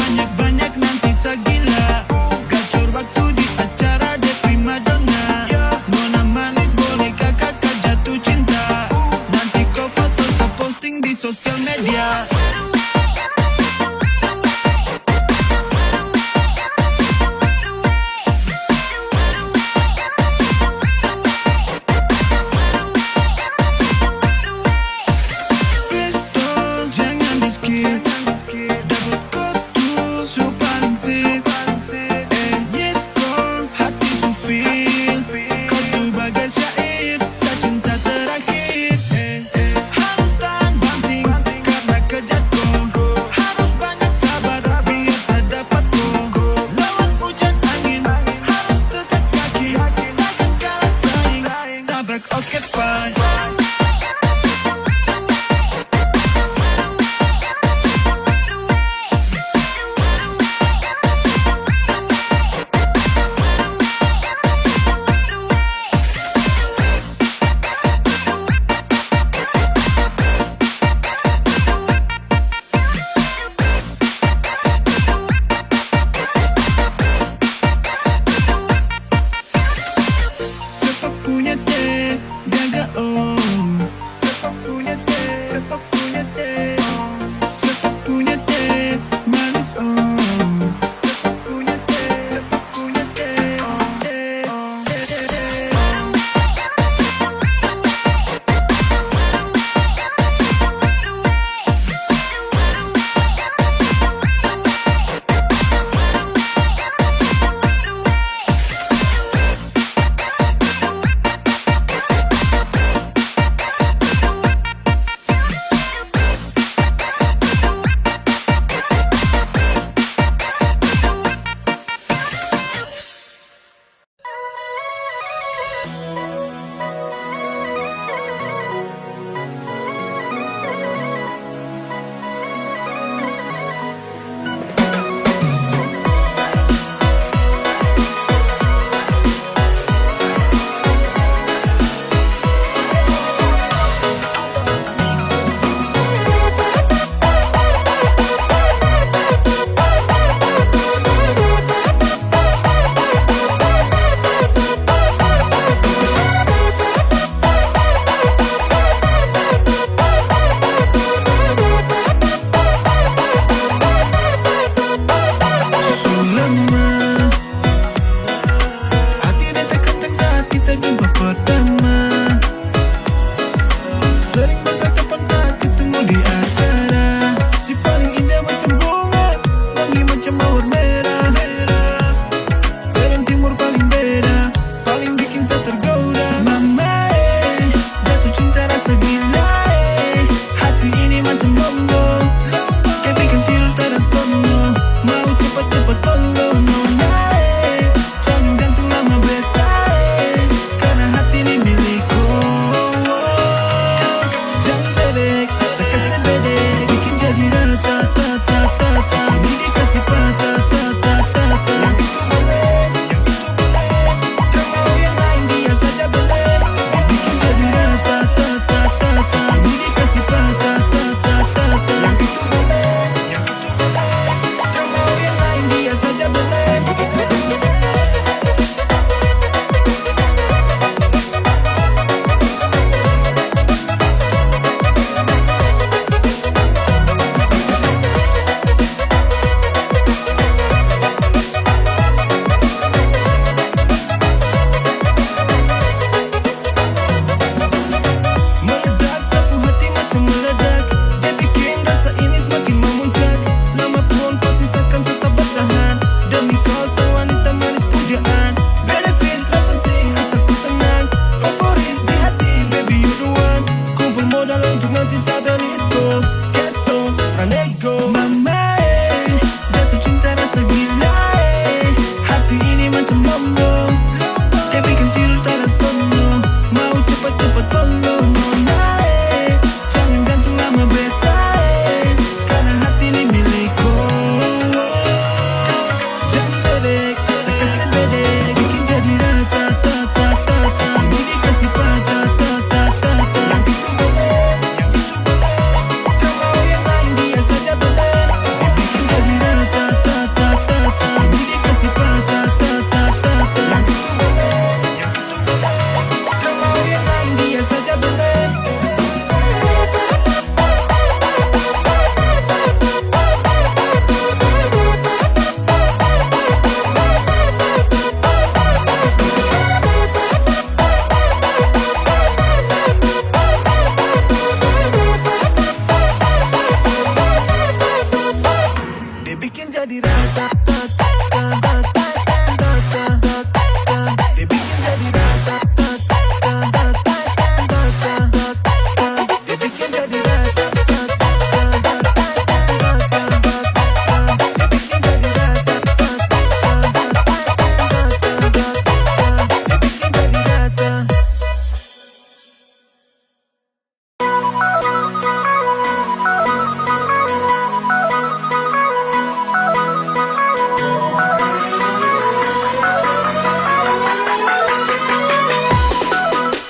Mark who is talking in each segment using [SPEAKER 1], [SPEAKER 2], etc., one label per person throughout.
[SPEAKER 1] banyak-banyak nanti segila. Gacor waktu di acara de primadona. Nona manis boleh kakak jatuh cinta. Nanti kau foto posting di sosial media. Jangan di skip, dapat kau tuh su paling sip.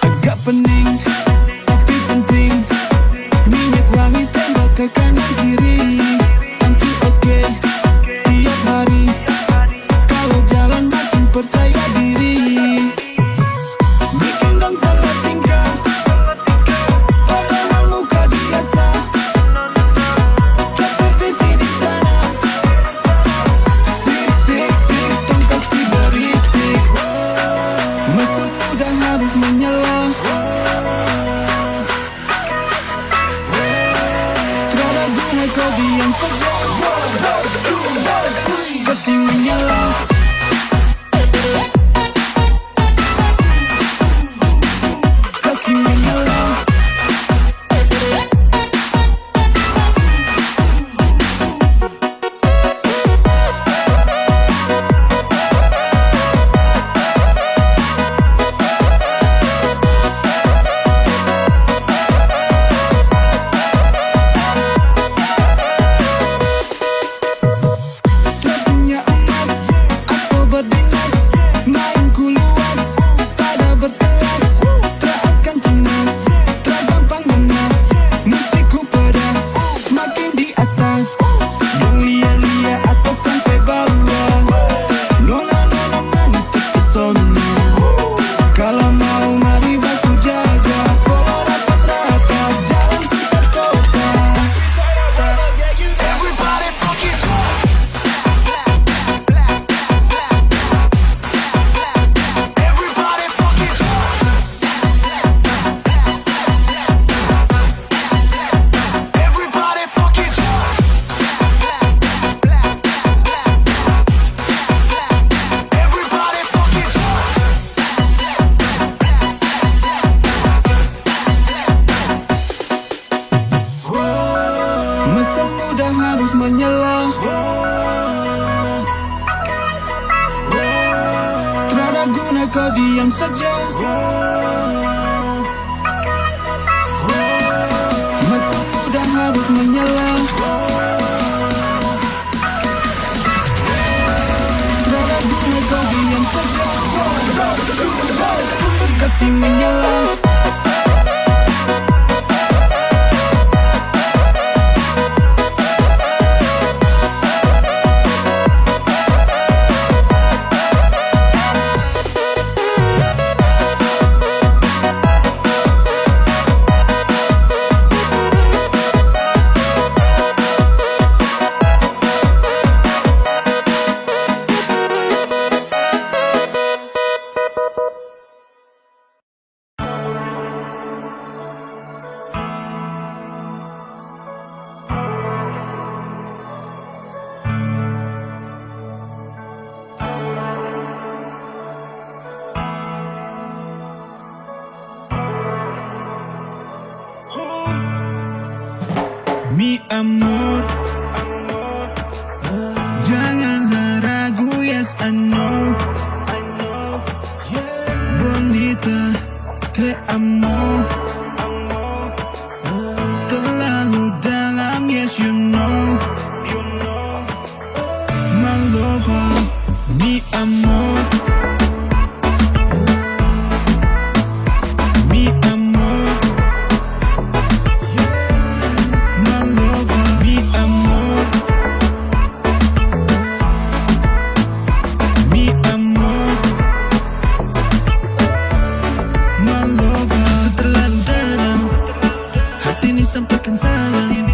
[SPEAKER 1] Agak pening, tapi penting. Minyak wangi tembak ke kanan kiri. Nanti oke, tiap hari. Kalau jalan makin percaya diri. Bikin dong salah tingkah, padahal muka biasa. Caper di sini sana. Sik, tong kasih berisik. Masa muda harus menyala. Terada kau diam saja. Kasih menyala. Kasih menyala. Punya emas atau berdinas, mainku luas, pada berkelas. Tak akan cemas, tak gampang lemas. Musikku pedas, semakin di atas. Yang lia-lia atas sampai bawah. Nona manis terpesona. Kalau mau mari baku jaga. Pola rapat-rapat, jalan putar kota. Everybody fucking drunk. Everybody fucking drunk. Everybody fucking drunk. Everybody fucking drunk. Masa muda harus menyala. Terada guna kau diam saja. Masa muda harus menyala. Terada guna kau diam saja. Kasih menyala. Mi amor, janganlah ragu, yes I know. Bonita, te amo. Terlalu dalam, yes you know. My lover, mi amor. Mi amor. My lover, mi amor. Mi amor. My lover. Terlalu dalam, hati ini sampaikan salam.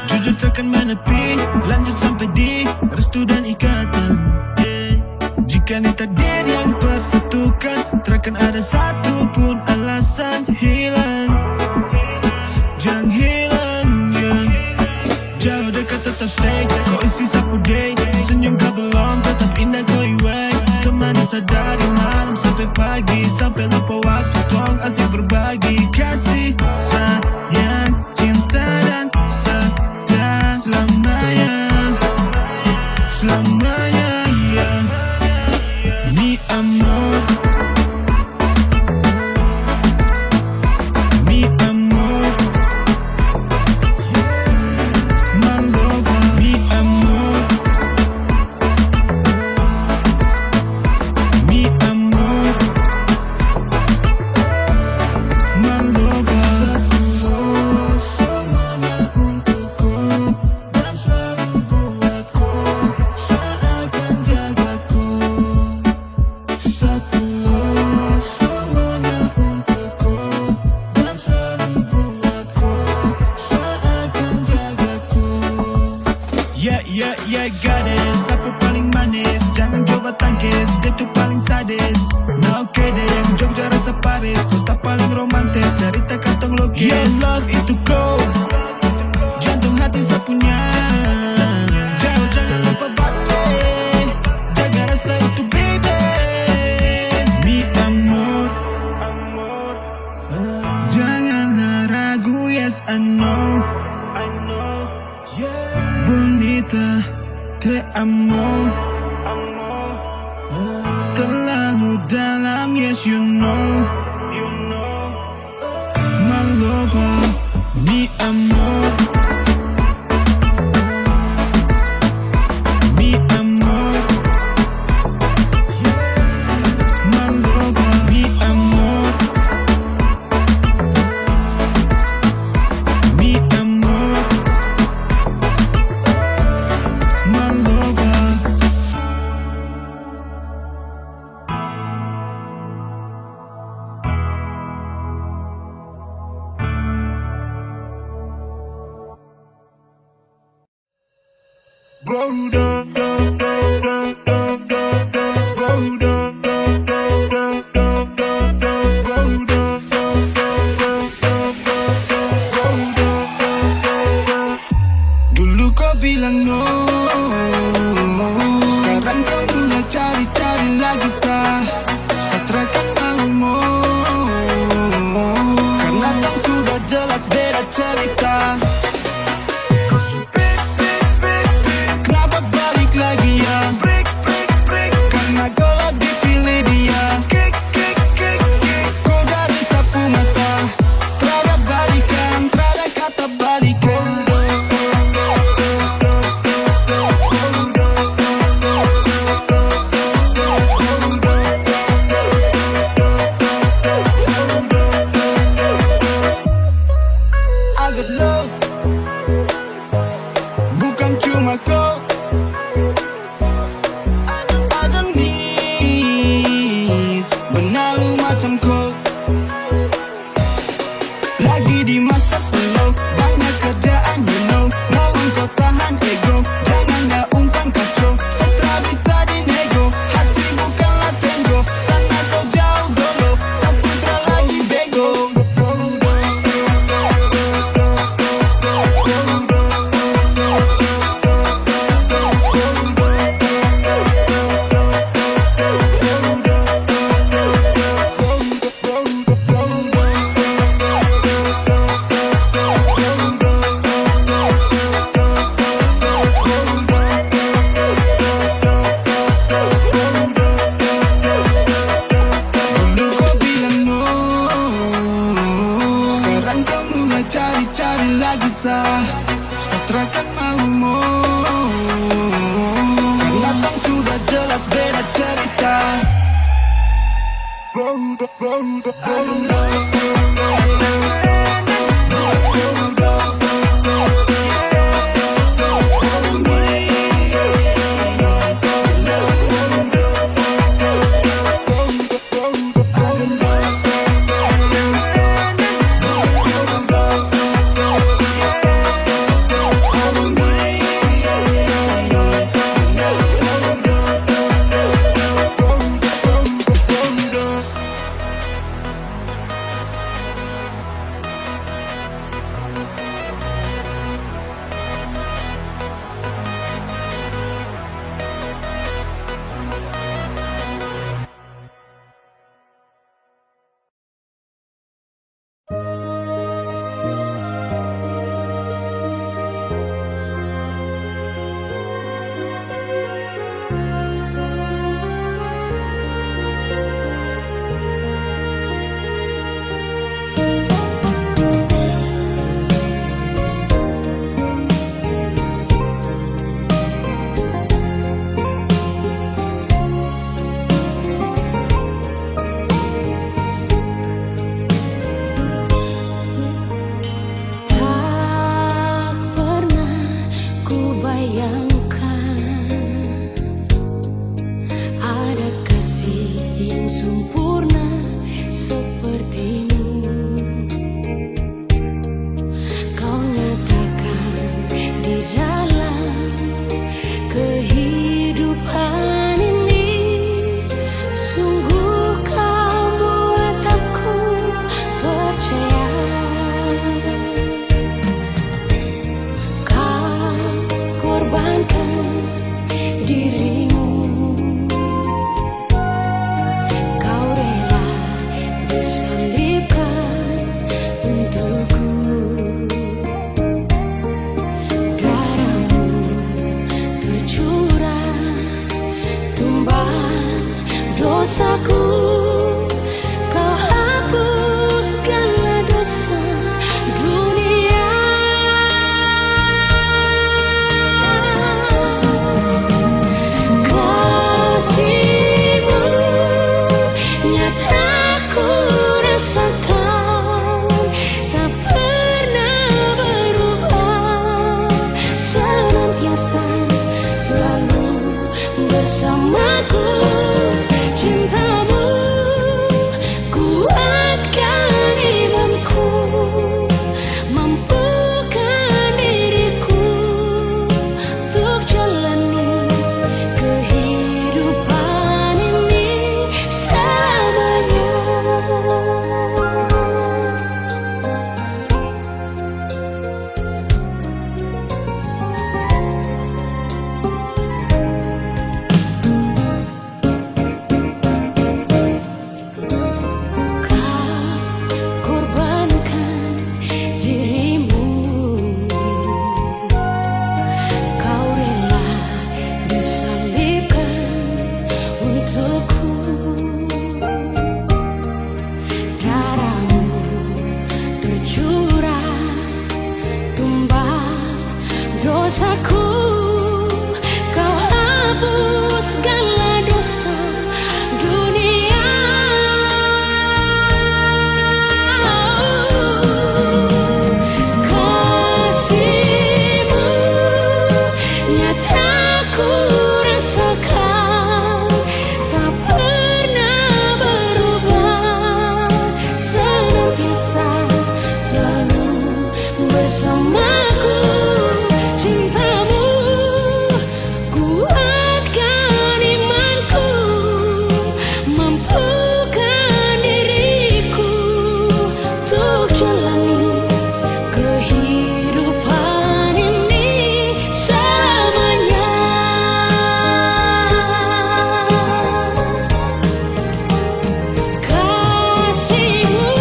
[SPEAKER 1] Jujur takkan menepi, lanjut sampai di restu dan ikatan. Jika ini takdir yang persatukan, takkan ada satupun alasan hilang. Jangan hilang, yeah. Jauh dekat tetap stay, kau isi sapu day. selamanya, ya. Mi amor, mi amor, my lover, mi amor, mi amor, my lover. Semuanya untukku dan selalu buatku seakan jagaku. Satu love, semuanya untukku dan selalu buatku seakan jagaku. Yeah, gadis, aku paling manis, jangan coba tangkis, dia tuh paling sadis. Nah oke deh, yang Jogja rasa Paris, kota paling romantis, cerita kantong logis. Yeah, love itu cold, jantung hati saya punya. Jauh jangan lupa balik, jaga rasa itu baby. Mi amor, janganlah ragu, yes I know. Bonita, te amo. Terlalu dalam, yes you know. My lover, mi amor, mi amor, my lover, mi amor, mi amor, my lover. Dulu kau bilang no, sekarang kau mulai cari-cari lagi sah. Satrakan maumu, karena tak sudah jelas beda cerita. Kenapa balik lagi ya? Karena kau lebih pilih dia. Kau dari sapu mata, terada balikan, terada kata balikan. I got love, bukan cuma kau. I don't need benalu macam kau. Lagi di masa slow, banyak kerjaan you know. Mau kau tahan ego, janganlah umpan kacau. Setelah bisa dinego, hati bukanlah tenggo. Sana kau jauh dulu, sastra lagi bego. Dulu kau bilang no, sekarang kau mulai cari-cari lagi sah. Satrakan maumu, karena tak sudah jelas beda cerita.
[SPEAKER 2] rasaku, kau hapus segala dosa dunia. Kasihmu nyata ku rasakan, tak pernah berubah, senantiasa selalu bersamaku. Cintamu kuatkan imanku, mampukan diriku untuk jalani kehidupan ini selamanya. Korbankan dirimu, kau rela disalibkan untukku. Darahmu tercurah, tumbal dosaku, kau hapus segala dosa dunia. Kasihmu nyata ku rasakan, tak pernah berubah, senantiasa selalu bersamaku. Cintamu kuatkan imanku, mampukan diriku untuk jalani kehidupan ini selamanya. Kasihmu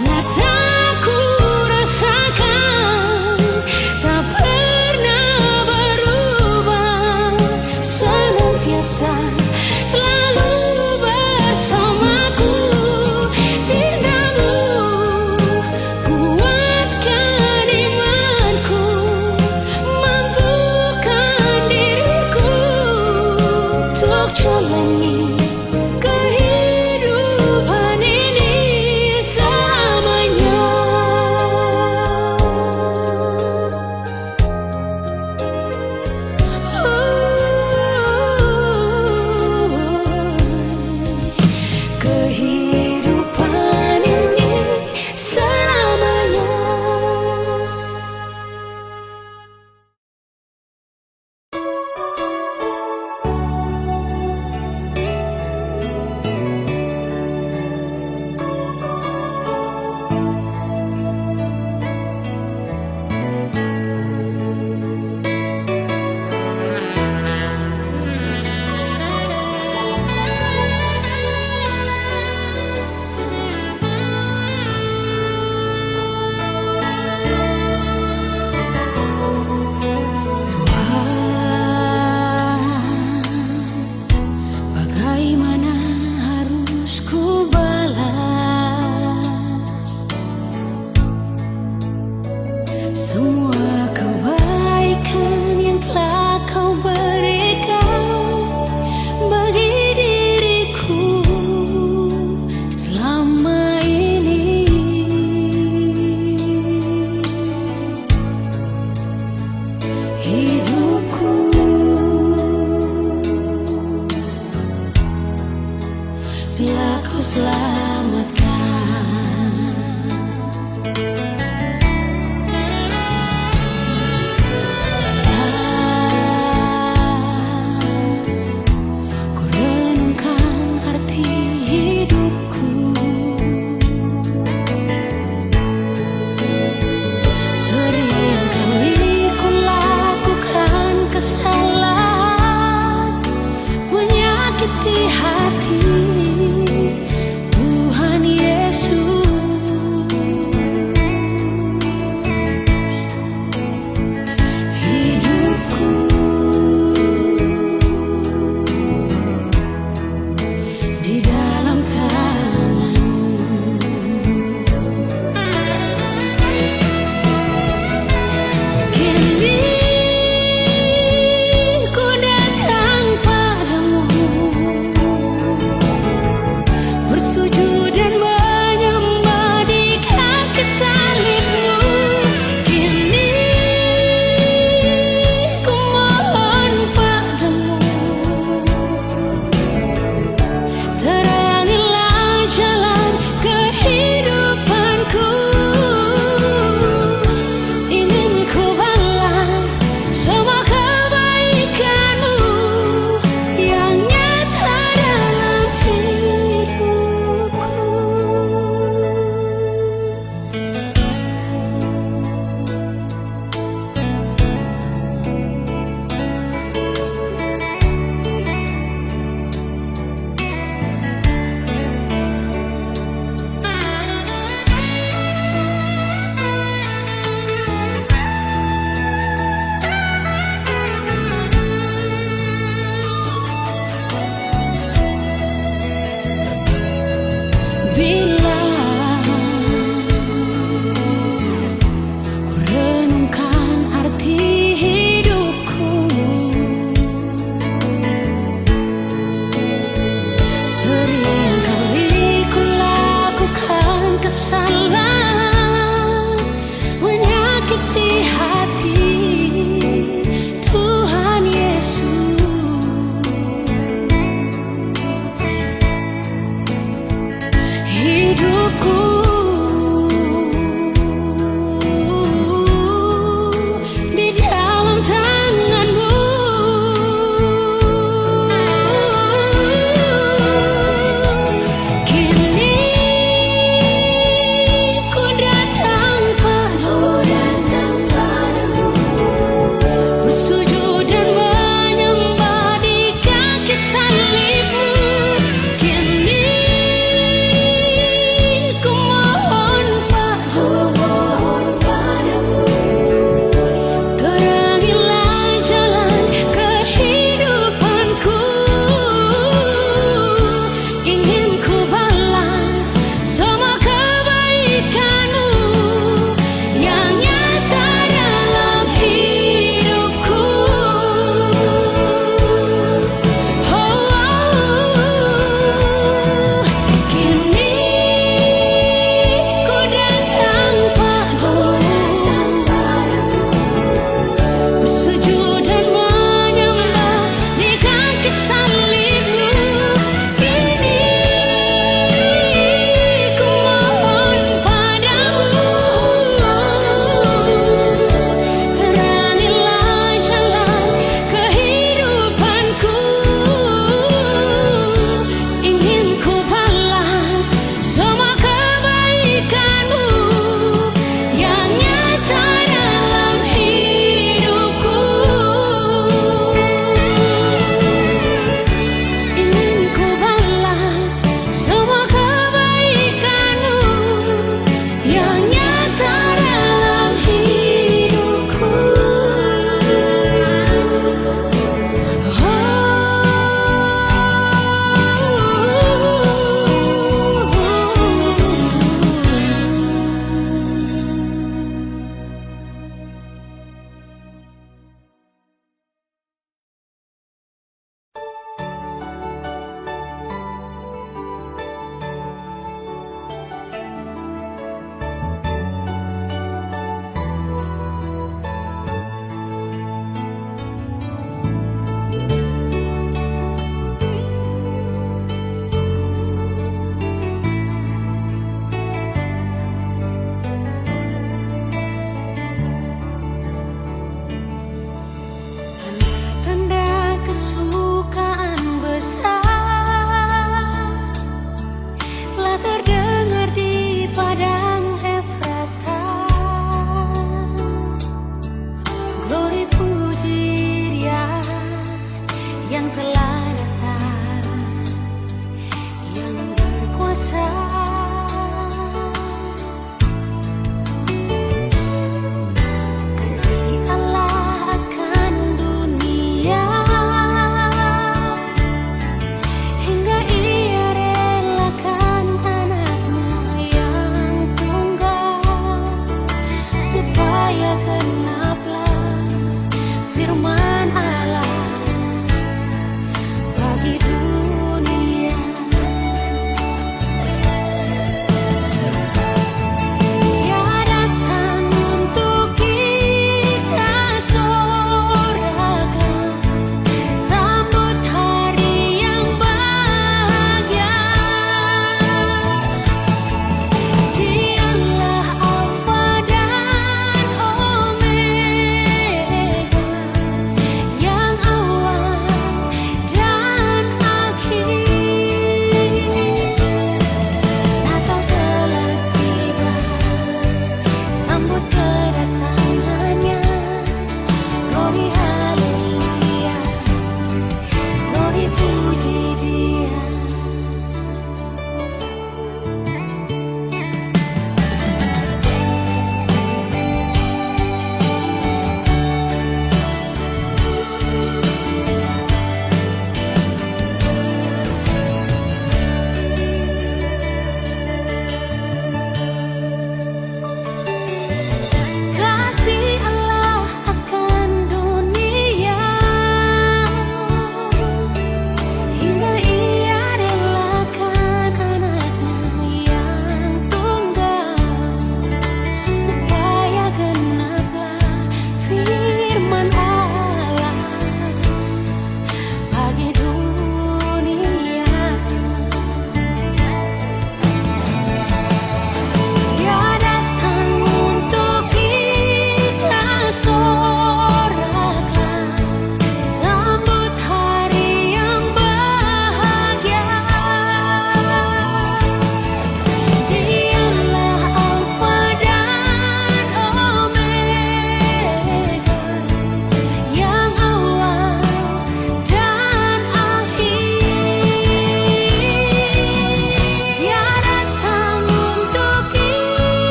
[SPEAKER 2] nyata ku rasakan, tak pernah berubah, senantiasa selalu bersamaku. Cintamu kuatkan imanku, mampukan diriku untuk jalani kehidupan ini selamanya. Kehidupan ini selamanya.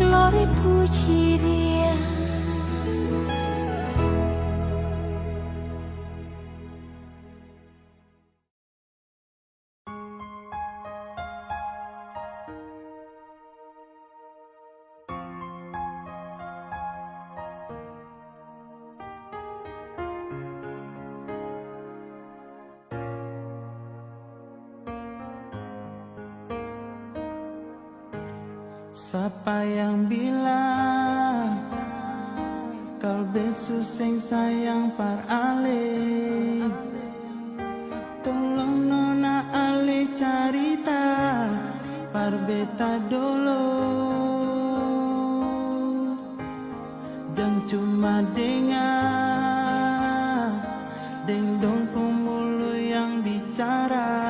[SPEAKER 2] Glory puji Dia.
[SPEAKER 3] Siapa yang bilang kalbet suseng sayang par ale? Tolong nona ale carita par beta dolo. Jangan cuma dengar dong pemulu yang bicara,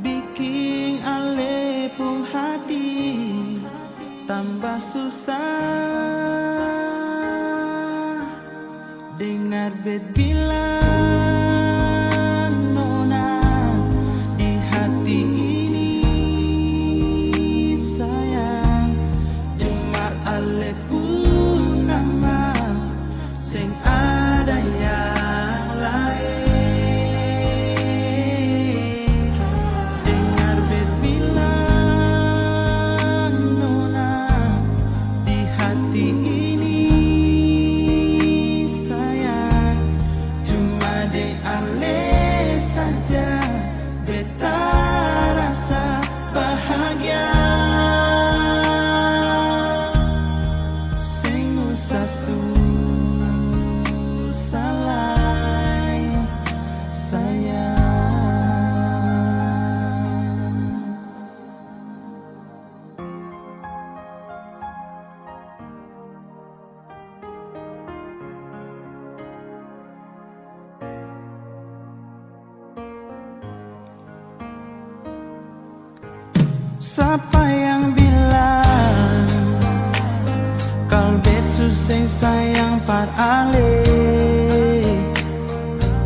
[SPEAKER 3] bikin ale pun hati tambah susah. Dengar bet bilang nona di hati ini sayang, cuma ale pun nama sing ada yang lain. Dengar bet bilang nona di hati ini sayang, cuma de ale saja beta rasa bahagia. Sing usah susah lain sayang. Siapa yang bilang kalbet suseng sayang par ale?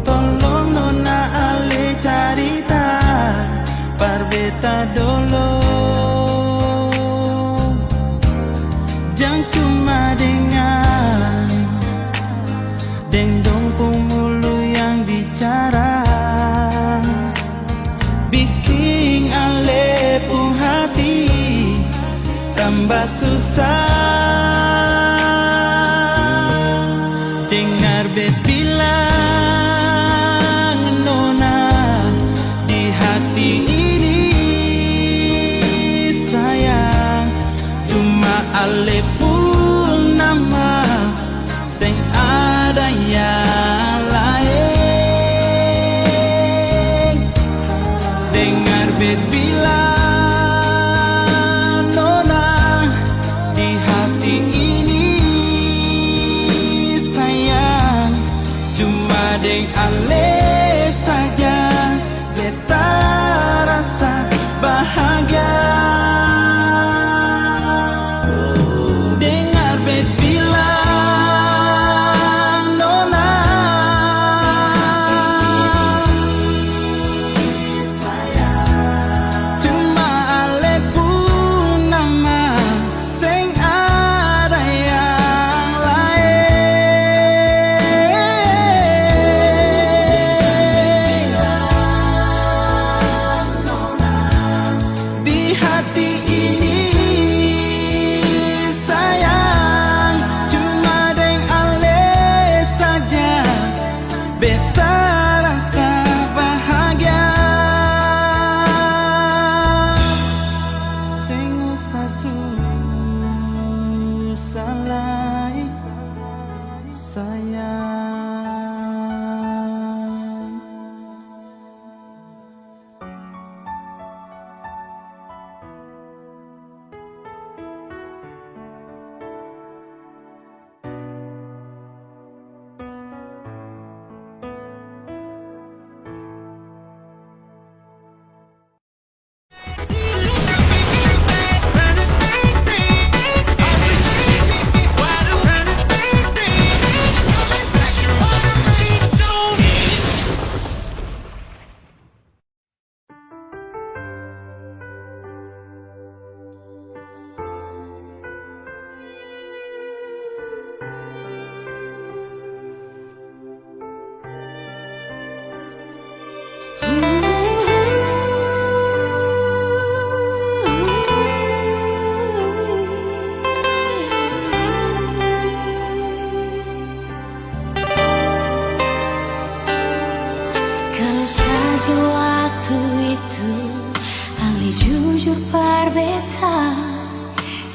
[SPEAKER 3] Tolong nona ale carita par beta dolo. Jangan cuma dengar dong pemulu yang bicara, bikin ale pun hati tambah susah. Dengar bet bilang nona di hati ini sayang, cuma ale pun nama sing ada yang lain. Dengar bet bilang nona di hati ini sayang,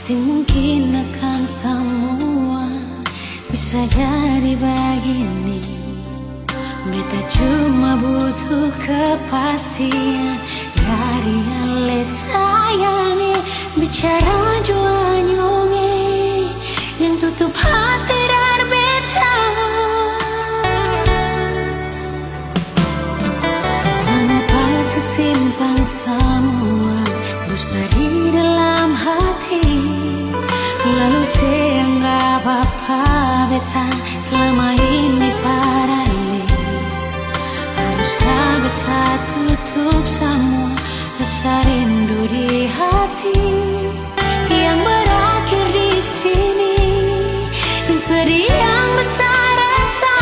[SPEAKER 2] Pasti mungkin akan semua bisa jadi begini. Beta cuma butuh kepastian dari ale sayangi. Bicara jua nyonge yang tutup hati dar beta. Mengapa sesimpan semua dusta di dalam hati, lalu seanggap apa beta selama ini parale. Haruskah beta tutup semua rasa rindu di hati yang berakhir di sini dan sedih yang beta rasa.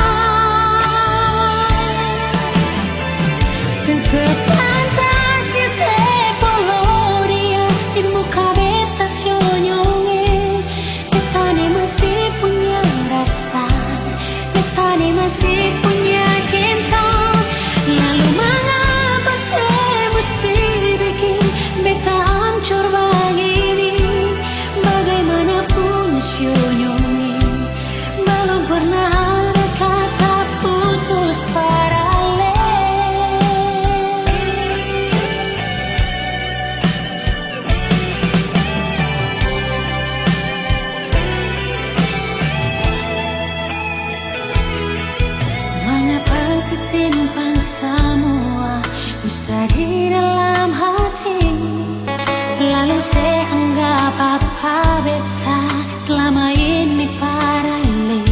[SPEAKER 2] Sepantasnya sepuluh dia di muka beta senyonge. Beta ni masih punya rasa, beta ni masih punya cinta. Lalu mengapa saya mesti bikin beta hancur begini? Bagaimanapun senyonge, belum pernah ada kata putus paralel. Mengapa simpan semua dusta di dalam hati, lalu saya anggap apa beta selama ini parale.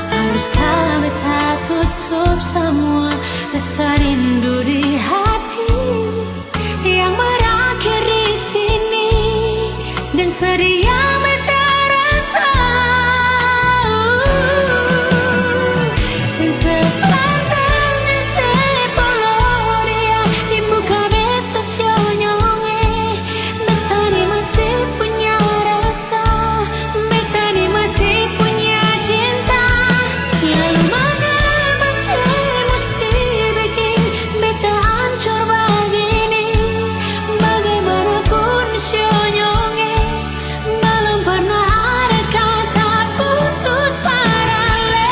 [SPEAKER 2] Haruskah beta tutup semua rasa rindu di hati yang berakhir di sini dan sedih yang beta rasa. Sepantasnya sepuluh dia di muka beta senyonge. Beta ni masih punya rasa, beta ni masih punya cinta. Lalu mengapa saya mesti bikin beta hancur begini? Bagaimanapun senyonge, belum pernah ada kata putus paralel.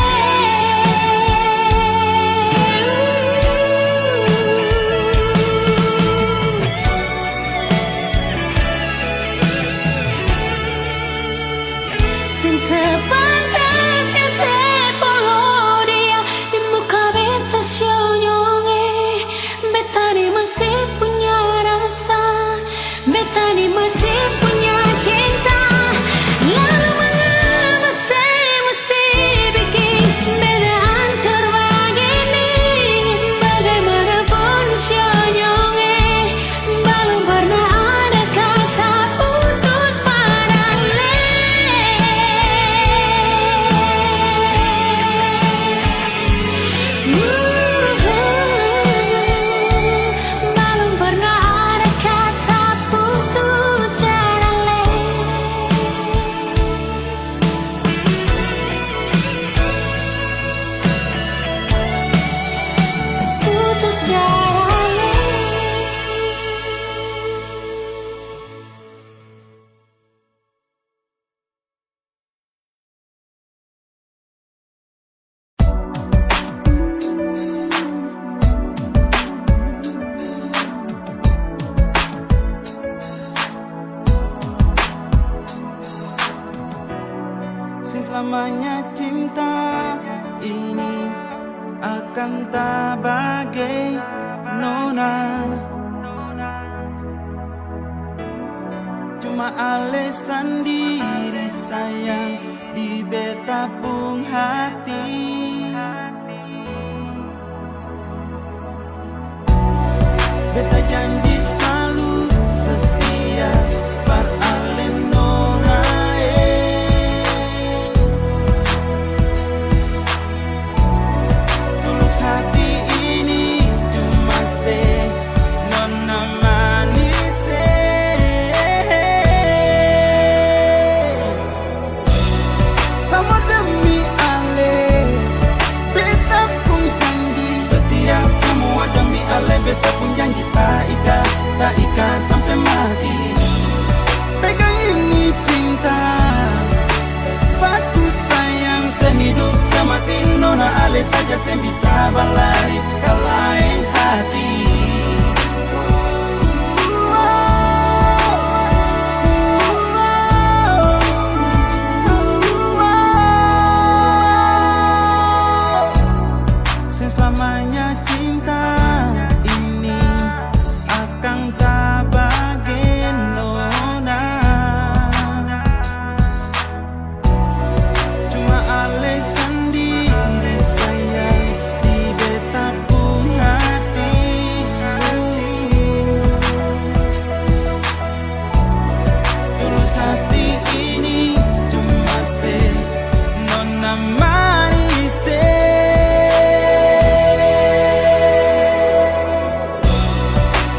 [SPEAKER 2] Sepantasnya sepuluh dia di muka beta senyonge. Beta ni masih punya rasa, beta ni masih punya cinta. Lalu mengapa saya mesti bikin beta hancur begini? Bagaimanapun senyonge, belum pernah ada kata putus paralel. Belum pernah ada kata putus paralel. Putus paralel.
[SPEAKER 3] Selamanya cinta ini akan tak bagai nona. Cuma alasan diri sayang di beta pung hati. Beta janji selalu setia par ale nona. Tulus hati ini cuma se nona manis. Sama demi ale beta pun janji setia, semua demi ale beta pun janji tak ika. cinta. Baku sayang sehidup semati, nona ale saja saya bisa balari ke lain hati. Selamanya cinta ini akan tak bagi nona. Cuma ale sendiri sayang di betapung hati. Tulus hati ini cuma se nona manis.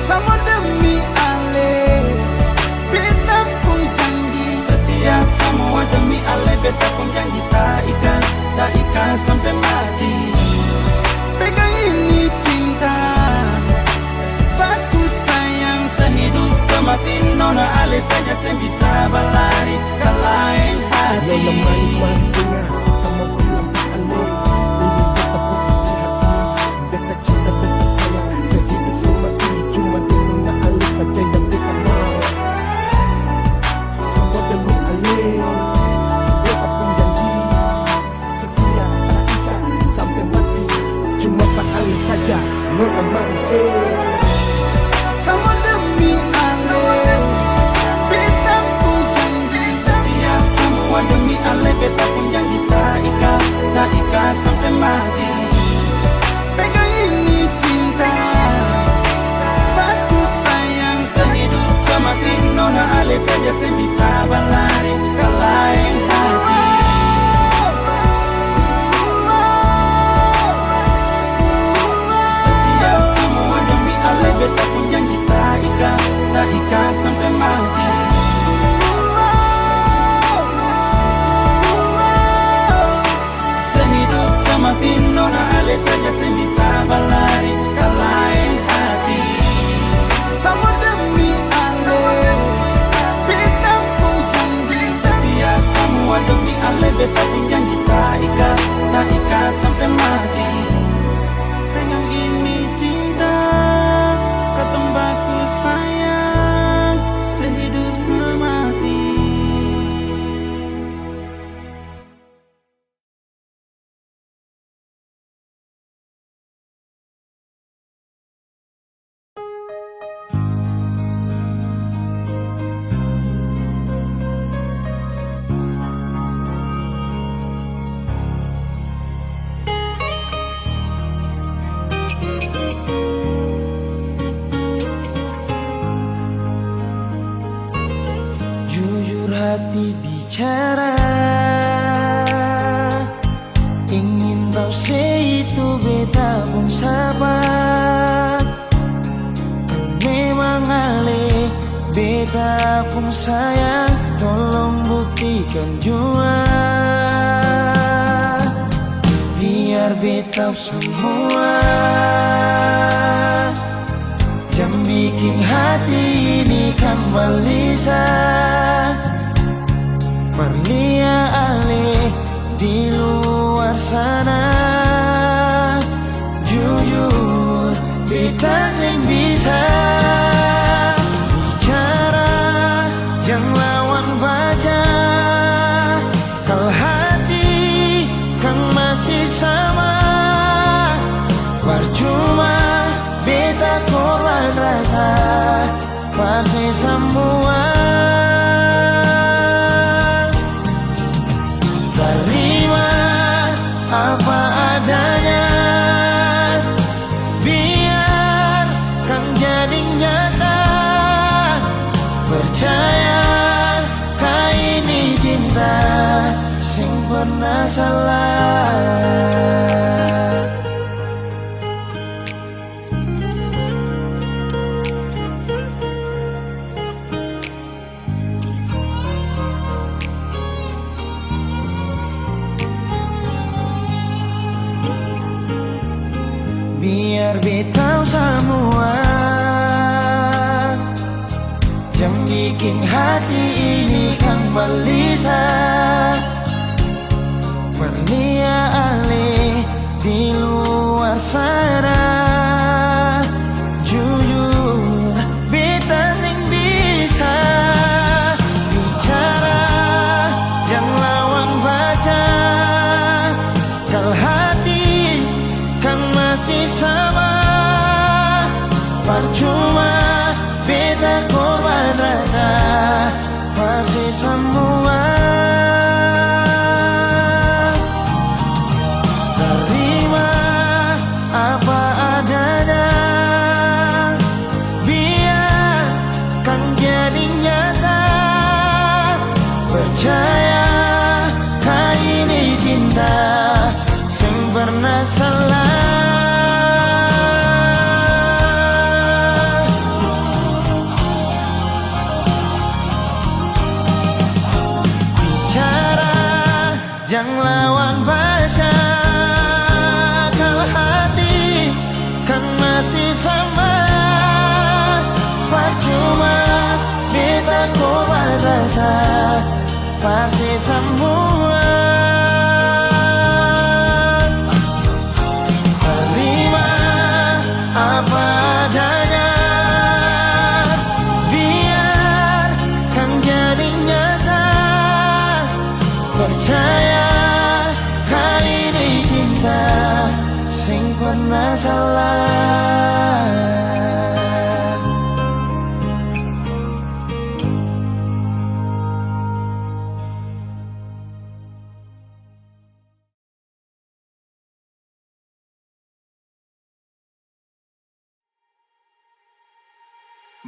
[SPEAKER 3] Sama demi ale, beta pun janji setia. Semua demi ale, beta pun janji tak ikan sampai mati. Pegang ini cinta, baku sayang sehidup semati, nona ale saja saya bisa balari ke lain hati.
[SPEAKER 4] Nona manis waktunya kamu bilang ale, ini beta puisi hati. Beta cinta beta sayang sehidup semati, cuma di nona ale saja yang beta mau. Semua demi ale, beta pun janji setia tak ikan sampai mati. Cuma tak ale saja nona manis.
[SPEAKER 3] Sama demi ale, beta pun janji setia. Semua demi ale, beta pun janji tak ikan sampai mati. Pegang ini cinta, baku sayang sehidup semati, nona ale saja saya bisa balari ke lain hati. Setia semua demi ale, beta pun janji tak ikan sampai mati. Sehidup semati, nona ale saja saya bisa balari ke lain hati. Sama demi ale, beta pun janji setia. Semua demi ale, beta pun janji tak ikan sampai mati. Dengan ini cinta, katong baku sayang sehidup semati. Jujur hati bicara, ingin tahu itu beta pun sabar. Memang ale beta pun sayang, tolong buktikan jua. Biar beta semua yang bikin hati ini kan balisa. Perlia ale di luar sana, jujur beta sing bisa bicara, jangan lawan baca. Kalau hati kan masih sama, percuma beta korban rasa, pasti semua. Terima apa adanya, biar kan jadi nyata. Percaya kau ini cinta sing pernah salah. Biar beta semua, jangan bikin hati ini kembali berlia alih di luar sana. Jujur beta sing bisa bicara yang lawan baca. Kal hati kan masih sama, percuma beta korban rasa pasti semua. Terima apa adanya, biarkan jadi nyata. Percaya kau ini cinta sing pernah salah. Jangan lawan baca, kalau hati kan masih sama, percuma beta korban rasa pasti semua. Terima apa adanya, biarkan jadi nyata. Percaya kali ini cinta sing pernah salah.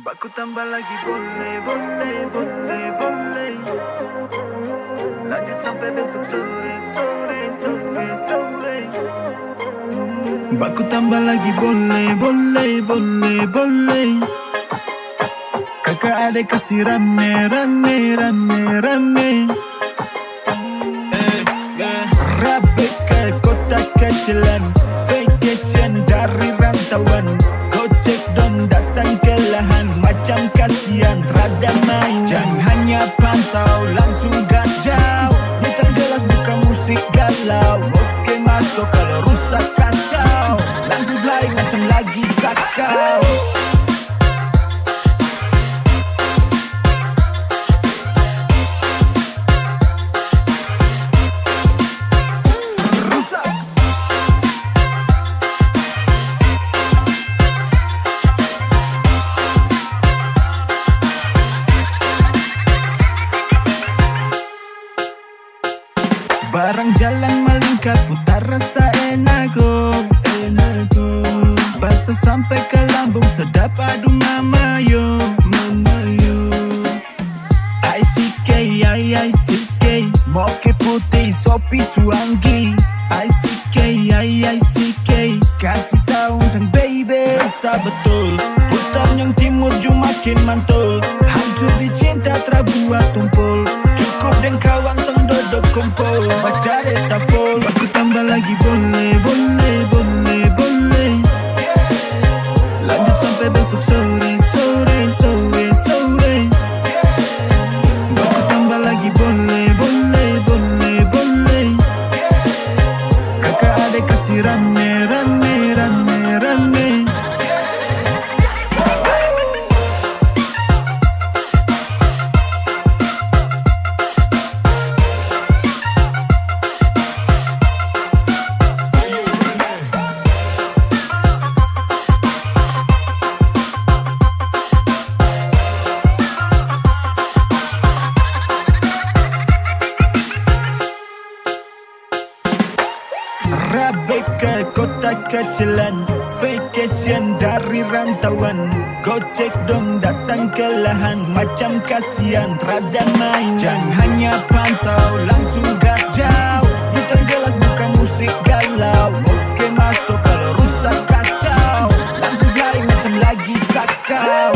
[SPEAKER 1] Baku tambah lagi boleh, boleh, boleh, boleh. Lanjut sampai besok sore, sore, sore, sore. Baku tambah lagi boleh, boleh, boleh, boleh. Kakak adek kasih rame, rame, rame, rame. Rabe ke kota kecilan, vacation dari rantauan. Gojek dong datang ke lahan, macam kasihan rada main. Jangan hanya pantau, langsung gas jauh. Nyetar gelas buka musik galau. Oke masuk kalau rusak kacau, langsung fly macam lagi sakau. Barang jalan melingkar, putar rasa enak go, enak go. Basah sampai ke lambung, sedap aduh mama yo, mama yo. ICK, ICK, moke putih, sopi suanggi. ICK, ICK, kasih tahu sang baby, rasa betul. Hutan yang timur jum makin mantul, hancur di cinta terbuat tumpul. Cukup dan kawan teng dodok kumpul, baca data full. Aku tambah lagi boleh, boleh, boleh, boleh. Lanjut sampai besok sore, sore, sore, sore. Aku tambah lagi boleh, boleh, boleh, boleh. Kakak adek kasih rame, rame, rame, rame. Rabe ke kota kecilan, vacation dari rantauan. Gojek dong datang ke lahan, macam kasihan rada main. Jangan hanya pantau, langsung gas jauh. Nyetar gelas buka musik galau. Oke masuk kalau rusak kacau, langsung fly macam lagi sakau.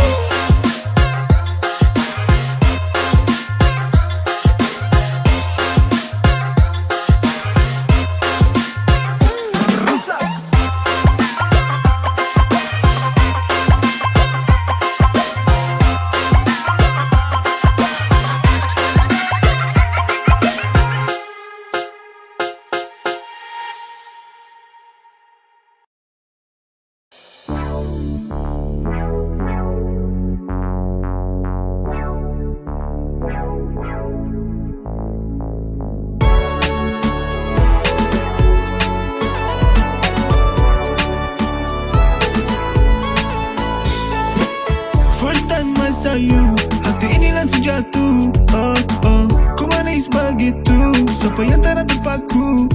[SPEAKER 1] you. Hati ini langsung jatuh. Oh, oh, ku manis begitu. Siapa yang tak nak terpaku?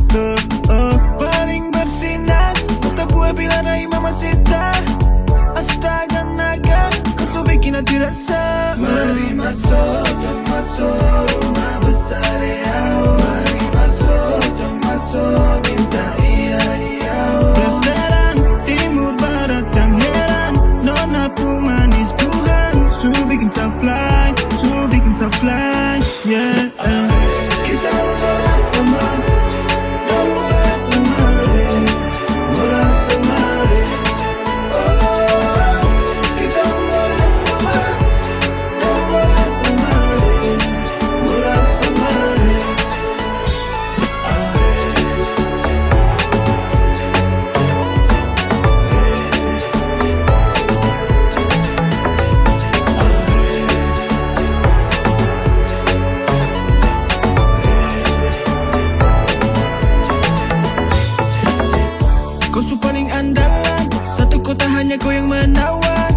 [SPEAKER 1] Paling bersinar mata buah bila raih Mamacita. Astaga naga, kau so bikin hati rasa. Mari masuk, jom masuk rumah besar ya. Mari masuk, jom masuk, minta iya iya. Restoran timur barat yang heran, nona pun manis Tuhan. Su bikin sa fly, su bikin sa fly, yeah. Kita murah sama, dan murah sama, murah sama. Kita murah sama, dan murah sama, murah sama. Kau su paling andalan, satu kota hanya kau yang menawan.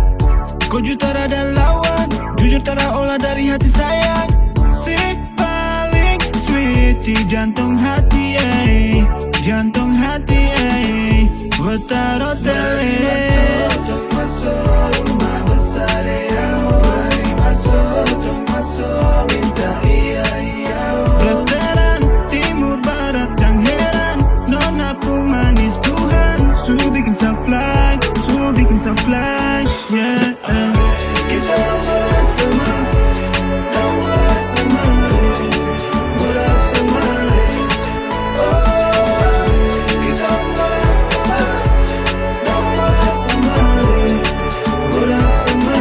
[SPEAKER 1] Kau jutara dan lawan, jujur tak ada olah dari hati sayang. Si paling sweetie jantung hati, jantung hati, Wetaro tele. Masuk, masuk, rumah besar ya. Mari masuk, jom masuk, minta iya iya. Restoran timur barat yang heran, nona pun manis Tuhan. Su bikin sa fly, su bikin sa fly, yeah. Kita murah sama, dan murah sama, murah sama. Oh, kita murah sama, dan murah sama, murah sama.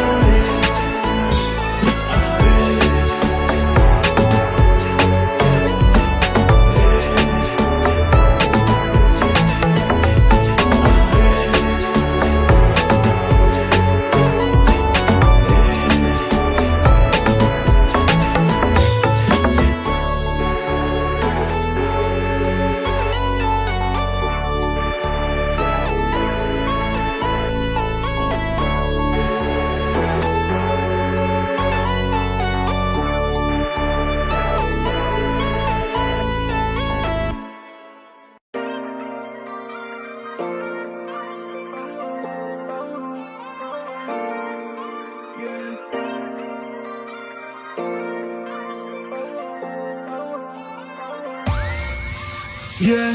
[SPEAKER 1] Yeah,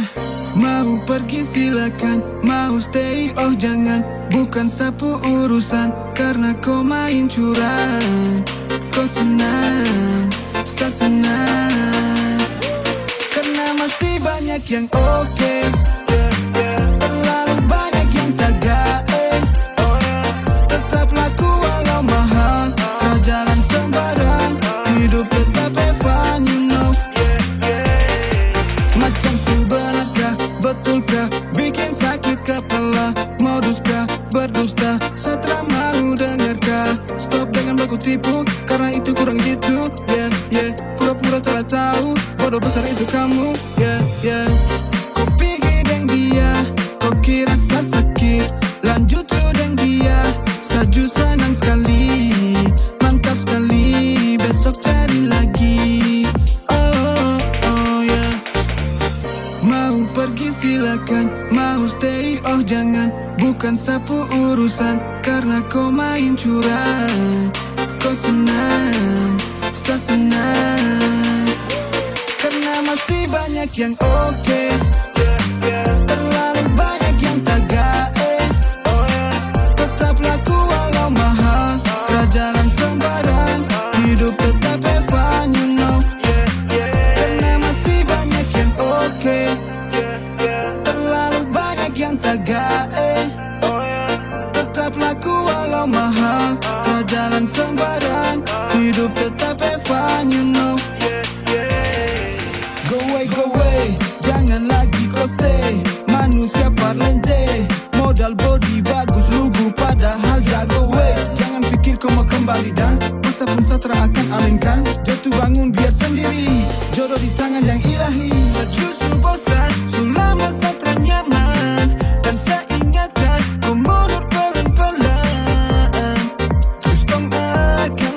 [SPEAKER 1] mau pergi silakan, mau stay oh jangan. Bukan sapu urusan, karena kau main curang. Kau senang, saya senang, karena masih banyak yang oke. Terlalu banyak yang kagak, tetap laku walau mahal. Tak jalan sembarang, hidup tetap fun, you know. Macam sebenarkah, betulkah, bikin sakit kepala. Moduskah, berdusta, setelah mau dengarkah. Stop dengan baku tipu, karena itu kurang gitu. Yeah, yeah, pura-pura telah tahu, bodoh besar itu kamu. Yeah, yeah. Kau pergi dengan dia, kau kira saya sakit. Lanjut tu dengan dia, saju senang sekali. Mantap sekali, besok cari lagi. Oh, oh, yeah. Mau pergi silakan, mau stay oh jangan. Bukan sapu urusan, karena kau main curang. Kau senang, saya senang, karena masih banyak yang oke. Terlalu banyak yang kagak, tetap laku walau mahal. Tak jalan sembarang, hidup tetap fun, you know. Karena masih banyak yang oke, terlalu banyak yang kagak, tetap laku walau mahal. Tak jalan sembarang, hidup tetap fun, you know. Go away, jangan lagi kau stay. Manusia parlente, modal body bagus, lugu padahal jago way. Jangan pikir kau mau kembali dan masa pun satra akan aminkan. Jatuh bangun biar sendiri, jodoh di tangan yang ilahi. Justru bosan, selama satra nyaman. Dan saya ingatkan, kau mundur pelan-pelan. Terus kau akan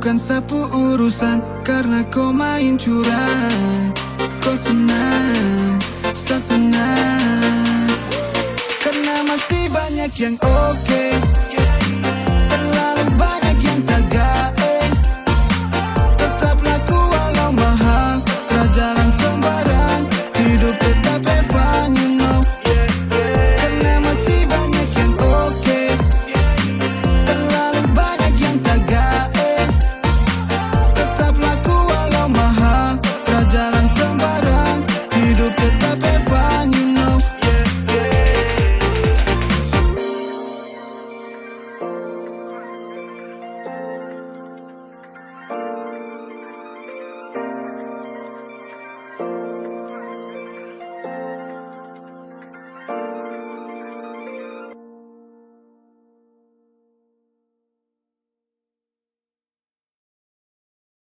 [SPEAKER 1] bukan sapu urusan, karena kau main curang. Kau senang, saya senang, karena masih banyak yang oke.